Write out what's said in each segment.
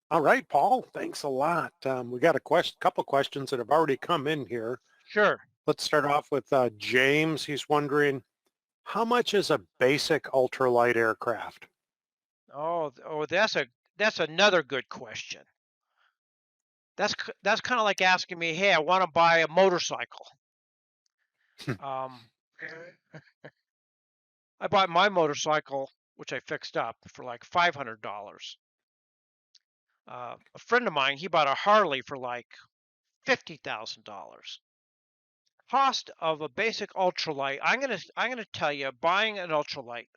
All right, Paul, thanks a lot. We got a couple questions that have already come in here. Sure. Let's start off with James. He's wondering, how much is a basic ultralight aircraft? That's another good question. That's kind of like asking me, "Hey, I want to buy a motorcycle." Um, I bought my motorcycle, which I fixed up for like $500. A friend of mine, he bought a Harley for like $50,000. Cost of a basic ultralight. I'm gonna tell you, buying an ultralight.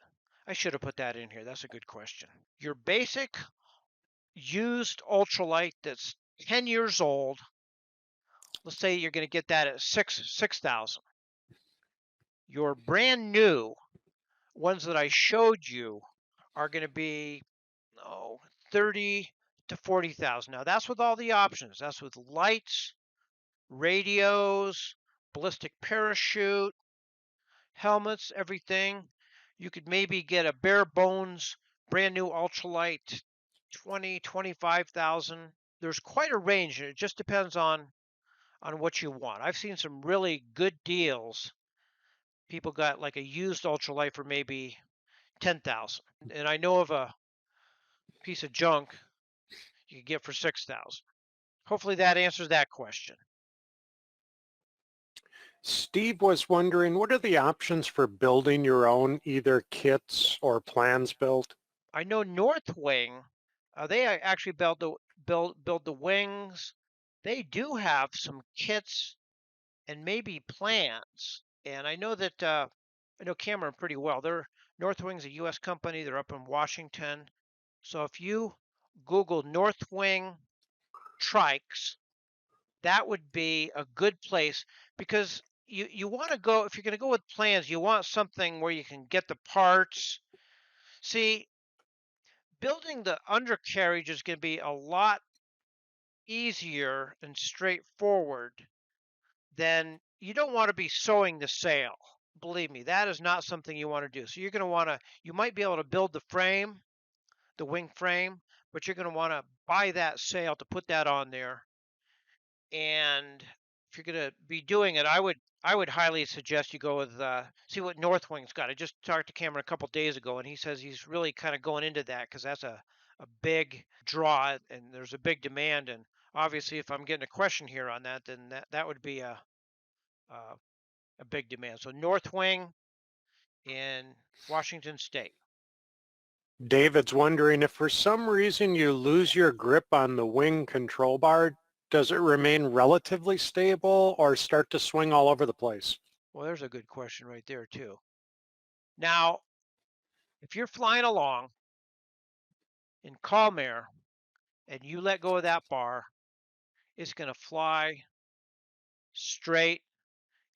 I should have put that in here. That's a good question. Your basic used ultralight that's 10 years old. Let's say you're going to get that at 6,000. Your brand new ones that I showed you are going to be 30 to 40,000. Now that's with all the options. That's with lights, radios, ballistic parachute, helmets, everything. You could maybe get a bare bones brand new ultralight 20, 25,000. There's quite a range, and it just depends on what you want. I've seen some really good deals. People got like a used ultralight for maybe 10,000. And I know of a piece of junk you could get for 6,000. Hopefully that answers that question. Steve was wondering, what are the options for building your own either kits or plans built? I know Northwing, they actually build the wings. They do have some kits and maybe plans. And I know Cameron pretty well. Northwing's a U.S. company. They're up in Washington. So if you Google Northwing Trikes, that would be a good place because you want to go, if you're going to go with plans, you want something where you can get the parts. See, building the undercarriage is going to be a lot easier and straightforward than you don't want to be sewing the sail. Believe me, that is not something you want to do. So you're going to want to, you might be able to build the frame, the wing frame, but you're going to want to buy that sail to put that on there. And if you're going to be doing it, I would highly suggest you go with see what Northwing's got. I just talked to Cameron a couple days ago, and he says he's really kind of going into that because that's a big draw and there's a big demand. And obviously, if I'm getting a question here on that, then that would be a a big demand. So Northwing in Washington State. David's wondering, if for some reason you lose your grip on the wing control bar, does it remain relatively stable or start to swing all over the place? Well, there's a good question right there too. Now, if you're flying along in calm air and you let go of that bar, it's going to fly straight.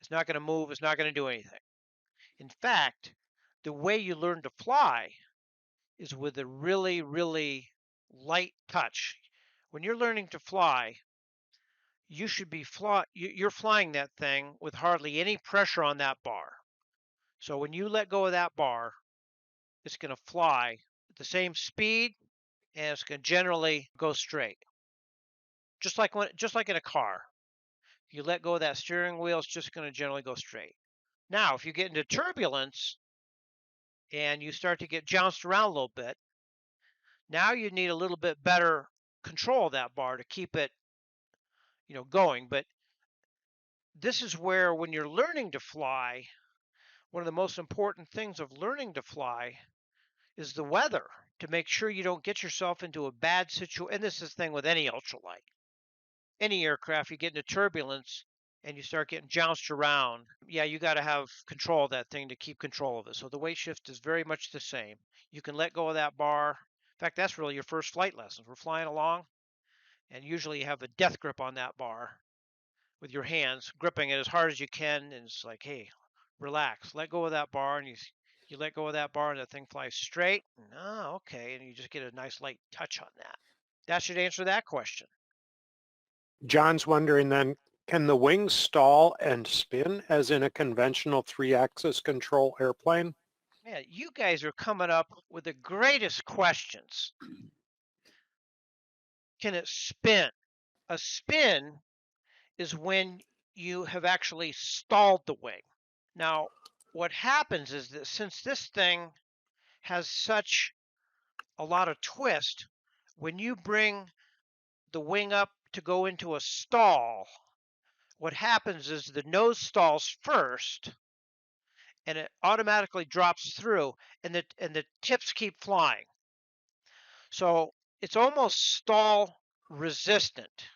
It's not going to move. It's not going to do anything. In fact, the way you learn to fly is with a really, really light touch. When you're learning to fly, you're flying that thing with hardly any pressure on that bar. So when you let go of that bar, it's going to fly at the same speed and it's going to generally go straight. Just like in a car. If you let go of that steering wheel, it's just going to generally go straight. Now, if you get into turbulence and you start to get jounced around a little bit, now you need a little bit better control of that bar to keep it, going. But this is where when you're learning to fly, one of the most important things of learning to fly is the weather to make sure you don't get yourself into a bad situation. And this is the thing with any ultralight, any aircraft, you get into turbulence and you start getting jounced around. Yeah, you got to have control of that thing to keep control of it. So the weight shift is very much the same. You can let go of that bar. In fact, that's really your first flight lessons. We're flying along, and usually you have a death grip on that bar with your hands, gripping it as hard as you can. And it's like, hey, relax, let go of that bar, and you let go of that bar, and the thing flies straight. And, oh, okay, and you just get a nice light touch on that. That should answer that question. John's wondering then, can the wings stall and spin as in a conventional three-axis control airplane? Man, you guys are coming up with the greatest questions. can it spin? A spin is when you have actually stalled the wing. Now, what happens is that since this thing has such a lot of twist, when you bring the wing up to go into a stall, what happens is the nose stalls first and it automatically drops through and the tips keep flying. So it's almost stall resistant.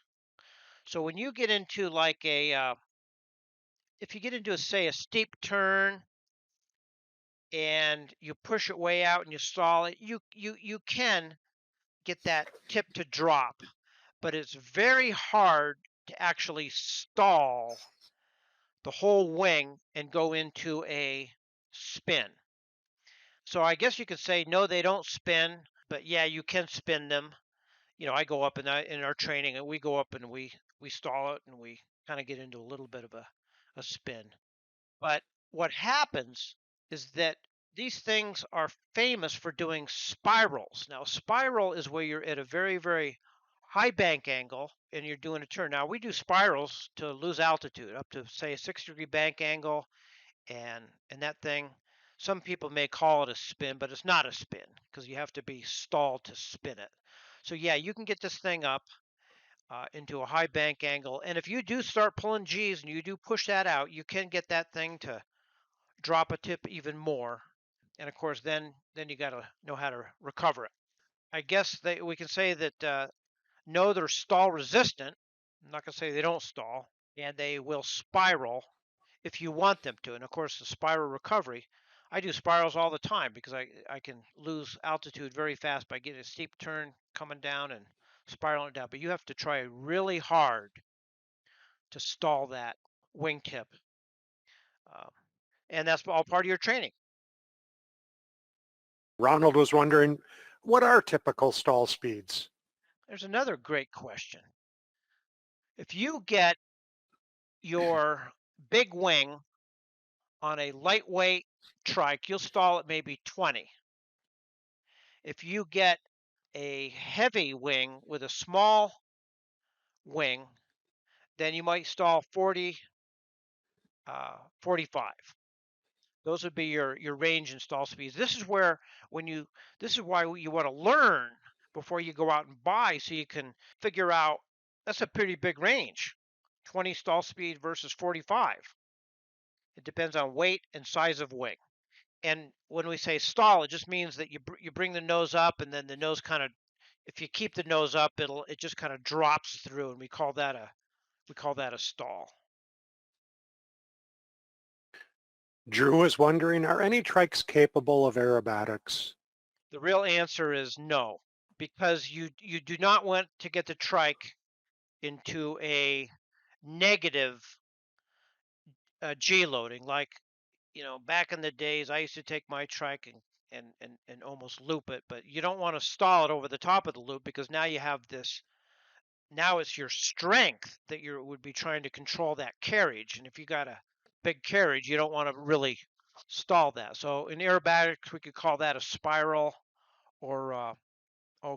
So when you get into like if you get into say a steep turn and you push it way out and you stall it, you can get that tip to drop, but it's very hard to actually stall the whole wing and go into a spin. So I guess you could say no, they don't spin, but yeah, you can spin them. I go up in our training and we go up and we stall it and we kind of get into a little bit of a spin. But what happens is that these things are famous for doing spirals. Now, spiral is where you're at a very, very high bank angle and you're doing a turn. Now, we do spirals to lose altitude up to say a 6-degree bank angle and that thing. Some people may call it a spin, but it's not a spin because you have to be stalled to spin it. So yeah, you can get this thing up into a high bank angle. And if you do start pulling G's and you do push that out, you can get that thing to drop a tip even more. And of course, then you got to know how to recover it. I guess we can say that no, they're stall resistant. I'm not going to say they don't stall, and they will spiral if you want them to. And of course, the spiral recovery, I do spirals all the time because I can lose altitude very fast by getting a steep turn coming down and spiraling down. But you have to try really hard to stall that wingtip. Um, and that's all part of your training. Ronald was wondering, what are typical stall speeds? There's another great question. If you get your big wing on a lightweight trike, you'll stall at maybe 20. If you get a heavy wing with a small wing, then you might stall 40, 45. Those would be your range and stall speeds. This is why you want to learn before you go out and buy so you can figure out that's a pretty big range. 20 stall speed versus 45. It depends on weight and size of wing. And when we say stall, it just means that you bring the nose up and then the nose kind of, if you keep the nose up, it just kind of drops through, and we call that a stall. Drew is wondering, are any trikes capable of aerobatics? The real answer is no, because you do not want to get the trike into a negative G loading. Like, back in the days, I used to take my trike and almost loop it, but you don't want to stall it over the top of the loop because now you have this. Now it's your strength that you would be trying to control that carriage, and if you got a big carriage, you don't want to really stall that. So in aerobatics, we could call that a spiral or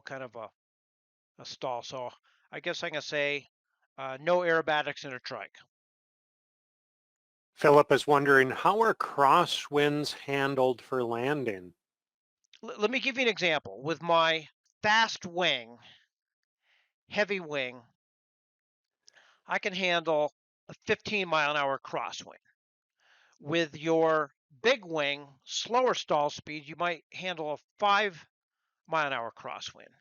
kind of a stall. So I guess I'm gonna say no aerobatics in a trike. Philip is wondering, how are crosswinds handled for landing? Let me give you an example. With my fast wing, heavy wing, I can handle a 15-mile-an-hour crosswind. With your big wing, slower stall speed, you might handle a 5-mile-an-hour crosswind.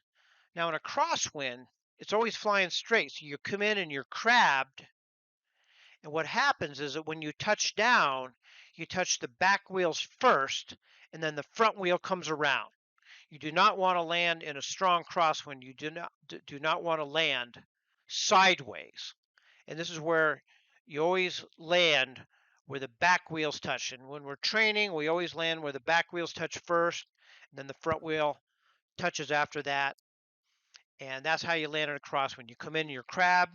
Now in a crosswind, it's always flying straight. So you come in and you're crabbed. And what happens is that when you touch down, you touch the back wheels first, and then the front wheel comes around. You do not want to land in a strong crosswind. You do not want to land sideways. And this is where you always land where the back wheels touch. And when we're training, we always land where the back wheels touch first, and then the front wheel touches after that. And that's how you land on a crosswind. You come in your crab,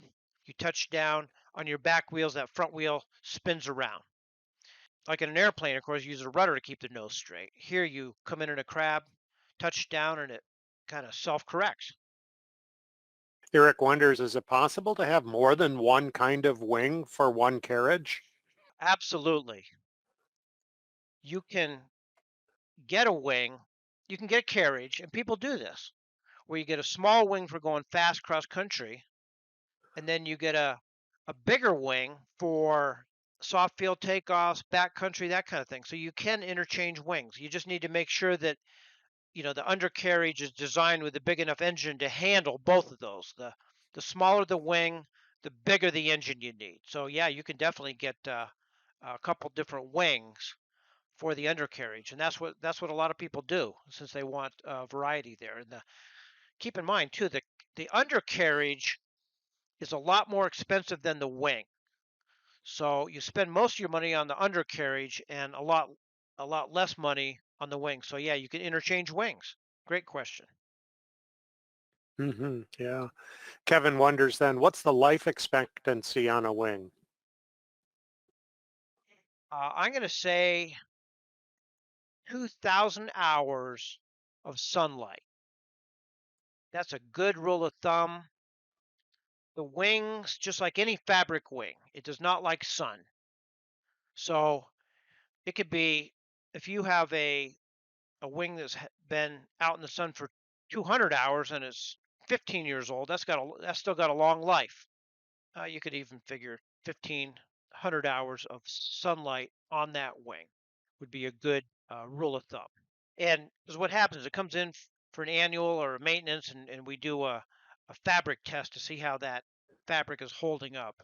you touch down on your back wheels, that front wheel spins around. Like in an airplane, of course, you use a rudder to keep the nose straight. Here you come in a crab, touch down, and it kind of self-corrects. Eric wonders, is it possible to have more than one kind of wing for one carriage? Absolutely. You can get a wing, you can get a carriage, and people do this, where you get a small wing for going fast cross country, and then you get a bigger wing for soft field takeoffs, backcountry, that kind of thing. So you can interchange wings. You just need to make sure that the undercarriage is designed with a big enough engine to handle both of those. The smaller the wing, the bigger the engine you need. So yeah, you can definitely get a couple different wings for the undercarriage, and that's what a lot of people do since they want variety there. And keep in mind too, the undercarriage is a lot more expensive than the wing. So you spend most of your money on the undercarriage and a lot less money on the wing. So yeah, you can interchange wings. Great question. Yeah. Kevin wonders then, what's the life expectancy on a wing? I'm going to say 2,000 hours of sunlight. That's a good rule of thumb. The wings, just like any fabric wing, it does not like sun. So it could be if you have a wing that's been out in the sun for 200 hours and is 15 years old, that's still got a long life. You could even figure 1,500 hours of sunlight on that wing would be a good rule of thumb. And because what happens, it comes in for an annual or a maintenance, and we do a fabric test to see how that fabric is holding up.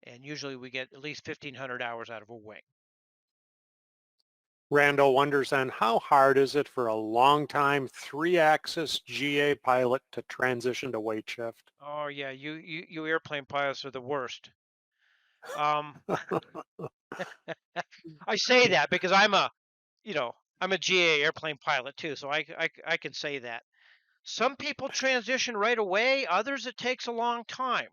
And usually we get at least 1,500 hours out of a wing. Randall wonders then, how hard is it for a long-time three-axis GA pilot to transition to weight shift? Oh yeah, you airplane pilots are the worst. Um, I say that because I'm a GA airplane pilot too, so I can say that. Some people transition right away, others it takes a long time.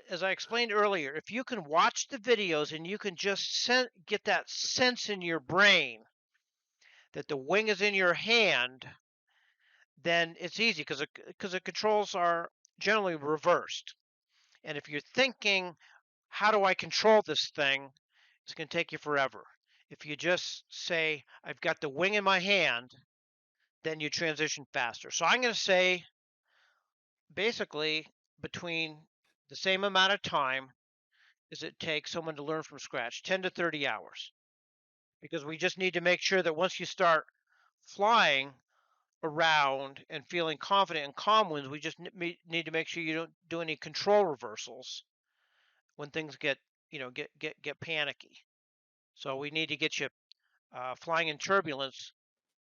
As I explained earlier, if you can watch the videos and you can just get that sense in your brain that the wing is in your hand, then it's easy because the controls are generally reversed. And if you're thinking, how do I control this thing? It's going to take you forever. If you just say, I've got the wing in my hand, then you transition faster. So I'm going to say basically between the same amount of time as it takes someone to learn from scratch, 10 to 30 hours, because we just need to make sure that once you start flying around and feeling confident in calm winds, we just need to make sure you don't do any control reversals when things get panicky. So we need to get you flying in turbulence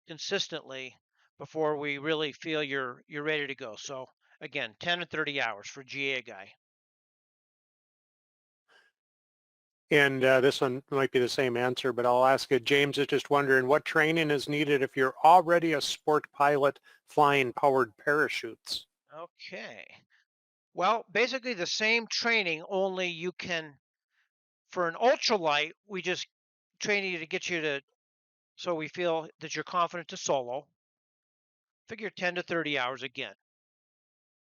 consistently before we really feel you're ready to go. So again, 10 to 30 hours for GA guy. And this one might be the same answer, but I'll ask it. James is just wondering what training is needed if you're already a sport pilot flying powered parachutes. Okay. Well, basically the same training, only you can, for an ultralight, we just train you to get you to, so we feel that you're confident to solo. Figure 10 to 30 hours again.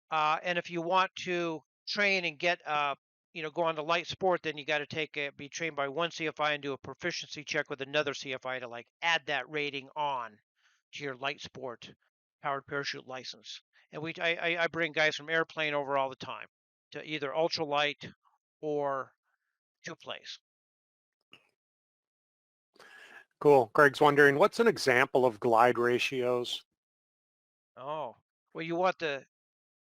And if you want to train and get, go on to light sport, then you got to be trained by one CFI and do a proficiency check with another CFI to like add that rating on to your light sport powered parachute license. And I bring guys from airplane over all the time to either ultralight or two place. Cool. Greg's wondering, what's an example of glide ratios? Oh, well, you want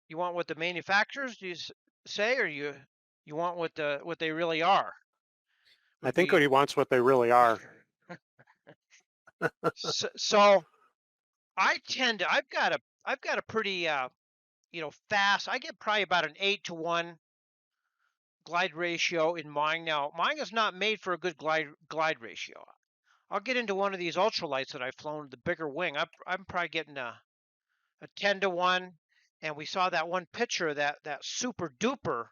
what the manufacturers say, or you want what they really are? I Would think be he wants what they really are. so I've got a pretty fast. I get probably about an 8 to 1 glide ratio in mine. Now mine is not made for a good glide ratio. I'll get into one of these ultralights that I've flown, the bigger wing. I'm probably getting a 10 to 1, and we saw that one picture of that super duper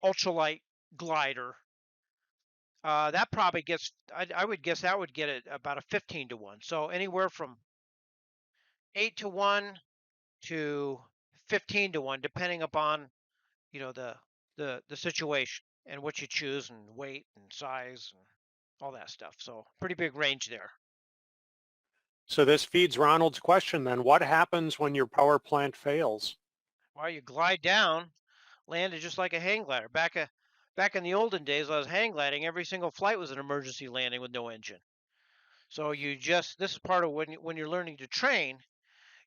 ultralight glider. That probably gets, I would guess that would get it about a 15 to 1. So anywhere from 8 to 1 to 15 to 1, depending upon, the situation and what you choose and weight and size and all that stuff. So pretty big range there. So this feeds Ronald's question then. What happens when your power plant fails? While you glide down, landed just like a hang glider. Back in the olden days, I was hang gliding. Every single flight was an emergency landing with no engine. So this is part of when you're learning to train.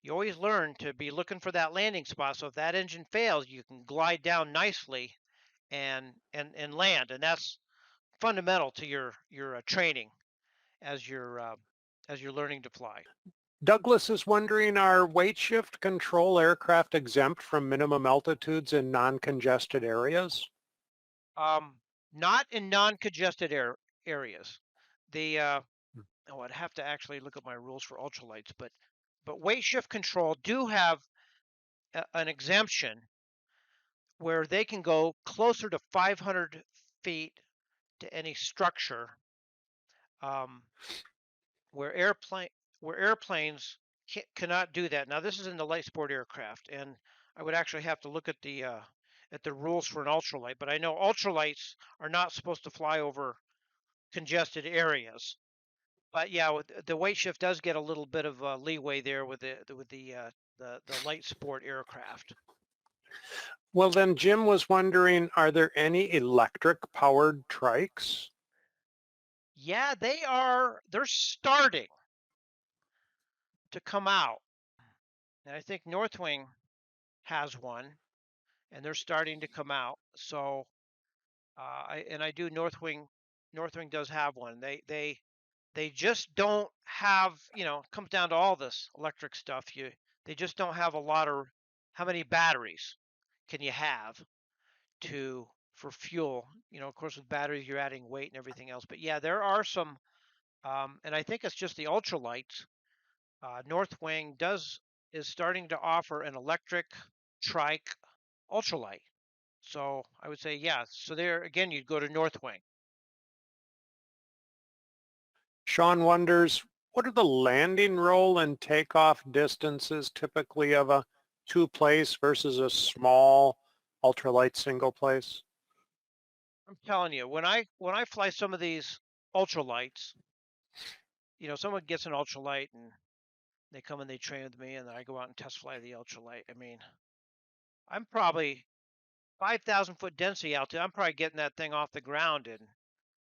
You always learn to be looking for that landing spot. So if that engine fails, you can glide down nicely and land. And that's fundamental to your training as you're learning to fly. Douglas is wondering, are weight shift control aircraft exempt from minimum altitudes in non-congested areas? Um, Not in non-congested areas. The Oh, I'd have to actually look at my rules for ultralights, but weight shift control do have an exemption where they can go closer to 500 feet to any structure, um, where airplanes cannot do that. Now, this is in the light sport aircraft, and I would actually have to look at the rules for an ultralight. But I know ultralights are not supposed to fly over congested areas. But yeah, the weight shift does get a little bit of leeway there with the light sport aircraft. Well, then Jim was wondering, are there any electric powered trikes? Yeah, they're starting to come out, and I think Northwing has one, and they're starting to come out. So I do Northwing. Northwing does have one. They just don't have, it comes down to all this electric stuff. They just don't have a lot of, how many batteries can you have to for fuel? Of course, with batteries, you're adding weight and everything else. But yeah, there are some, and I think it's just the ultralights. Northwing is starting to offer an electric trike ultralight. So I would say, yeah. So there again, you'd go to Northwing. Sean wonders, what are the landing roll and takeoff distances typically of a two-place versus a small ultralight single place? I'm telling you, when I fly some of these ultralights, someone gets an ultralight and they come and they train with me, and then I go out and test fly the ultralight. I mean, I'm probably 5,000 foot density altitude. I'm probably getting that thing off the ground in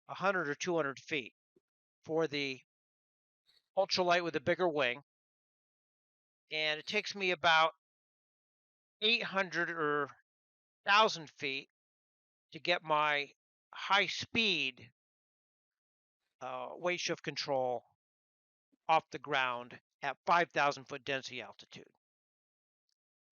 100 or 200 feet for the ultralight with a bigger wing, and it takes me about 800 or 1,000 feet to get my high speed weight shift control off the ground at 5,000 foot density altitude.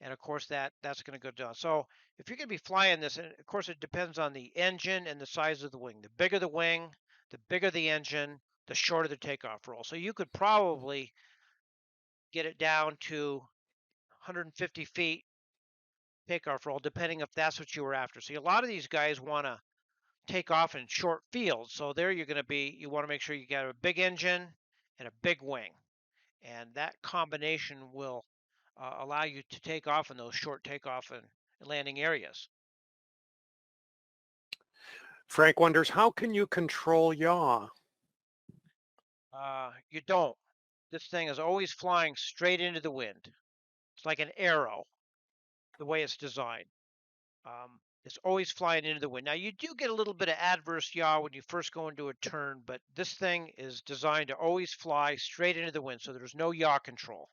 And of course, that's going to go down. So if you're going to be flying this, and of course, it depends on the engine and the size of the wing. The bigger the wing, the bigger the engine, the shorter the takeoff roll. So you could probably get it down to 150 feet takeoff roll, depending if that's what you were after. See, a lot of these guys want to take off in short fields. So there you want to make sure you got a big engine and a big wing. And that combination will allow you to take off in those short takeoff and landing areas. Frank wonders, how can you control yaw? You don't. This thing is always flying straight into the wind. It's like an arrow, the way it's designed. It's always flying into the wind. Now, you do get a little bit of adverse yaw when you first go into a turn, but this thing is designed to always fly straight into the wind, so there's no yaw control.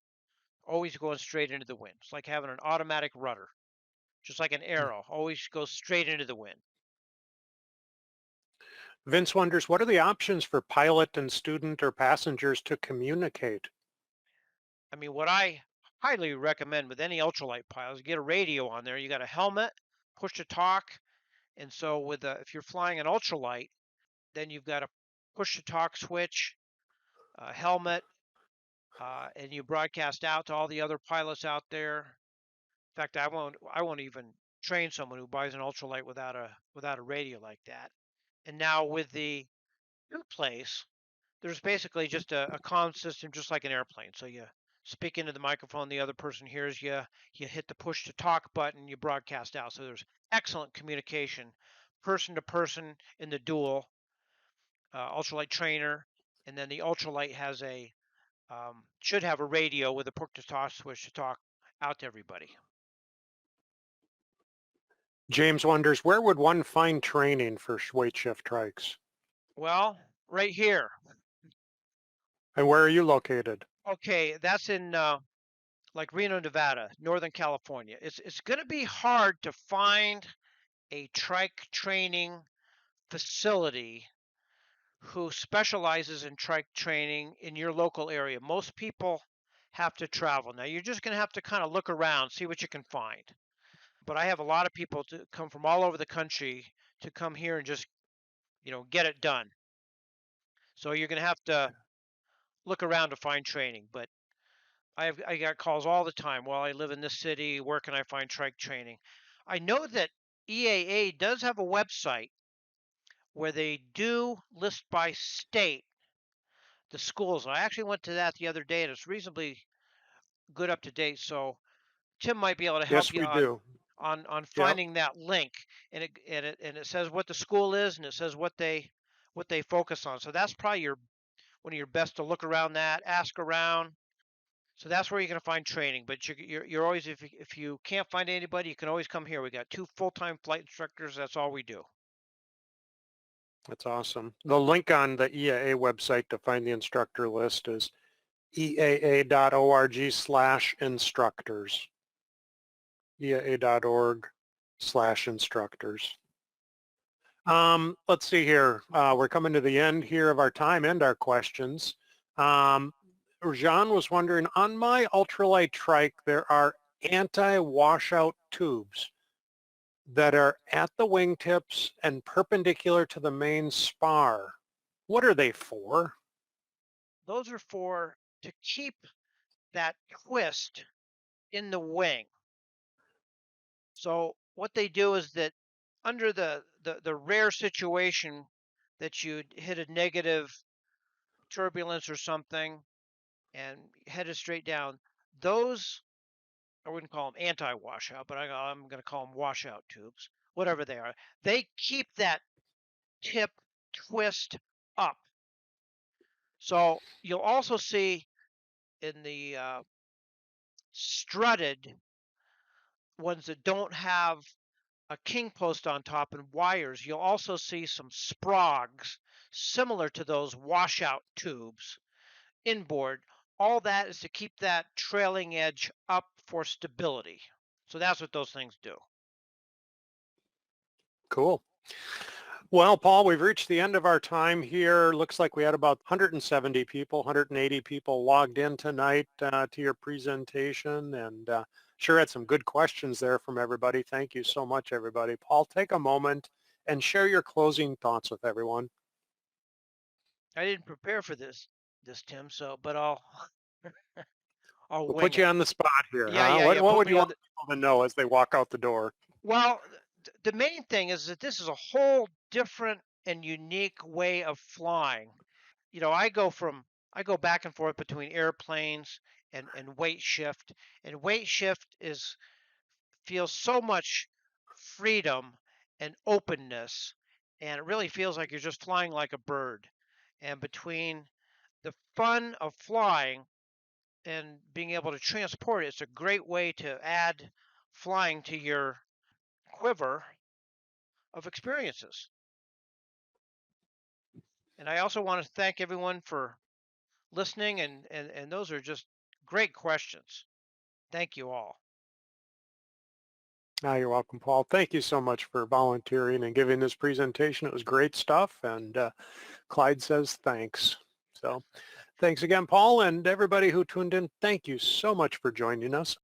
Always going straight into the wind. It's like having an automatic rudder, just like an arrow, always goes straight into the wind. Vince wonders, what are the options for pilot and student or passengers to communicate? I mean, what I highly recommend with any ultralight pilot is get a radio on there. You got a helmet, push to talk, and so if you're flying an ultralight, then you've got a push to talk switch, helmet, and you broadcast out to all the other pilots out there. In fact, I won't even train someone who buys an ultralight without a radio like that. And now with the new place, there's basically just a comm system, just like an airplane. So speak into the microphone, the other person hears you, you hit the push to talk button, you broadcast out. So there's excellent communication, person to person in the dual ultralight trainer, and then the ultralight has a should have a radio with a push to talk switch to talk out to everybody. James wonders, where would one find training for Weight-Shift Trikes? Well, right here. And where are you located? Okay, that's in like Reno, Nevada, Northern California. It's going to be hard to find a trike training facility who specializes in trike training in your local area. Most people have to travel. Now you're just going to have to kind of look around, see what you can find. But I have a lot of people to come from all over the country to come here and just, get it done. So you're going to have to look around to find training. But I got calls all the time. Well, I live in this city. Where can I find trike training? I know that EAA does have a website where they do list by state the schools. I actually went to that the other day, and it's reasonably good up to date. So Tim might be able to help Yes, you we do. on Yep. finding that link, and it says what the school is, and it says what they focus on. So that's probably one of your best to look around that, ask around. So that's where you're going to find training. But you're always, if you can't find anybody, you can always come here. We got 2 full-time flight instructors. That's all we do. That's awesome. The link on the EAA website to find the instructor list is eaa.org/instructors. eaa.org/instructors. Let's see here. We're coming to the end here of our time and our questions. Rajan was wondering, on my ultralight trike, there are anti-washout tubes that are at the wingtips and perpendicular to the main spar. What are they for? Those are for to keep that twist in the wing. So what they do is that under the rare situation that you'd hit a negative turbulence or something and headed straight down, those, I wouldn't call them anti-washout, but I'm going to call them washout tubes, whatever they are. They keep that tip twist up. So you'll also see in the strutted ones that don't have a king post on top and wires, you'll also see some sprogs similar to those washout tubes inboard. All that is to keep that trailing edge up for stability. So that's what those things do. Cool. Well, Paul, we've reached the end of our time here. Looks like we had about 170 people, 180 people logged in tonight to your presentation, and sure had some good questions there from everybody. Thank you so much, everybody. Paul, take a moment and share your closing thoughts with everyone. I didn't prepare for this, Tim. So, but I'll We'll wing put you it. on the spot here, Yeah, huh? yeah, yeah. What Put would me you on want people to know as they walk out the door? Well, the main thing is that this is a whole different and unique way of flying. I go back and forth between airplanes and weight shift, and weight shift feels so much freedom and openness, and it really feels like you're just flying like a bird. And between the fun of flying and being able to transport it, it's a great way to add flying to your quiver of experiences. And I also want to thank everyone for listening, and those are just great questions. Thank you all. You're welcome, Paul. Thank you so much for volunteering and giving this presentation. It was great stuff, and Clyde says thanks. So thanks again, Paul, and everybody who tuned in. Thank you so much for joining us.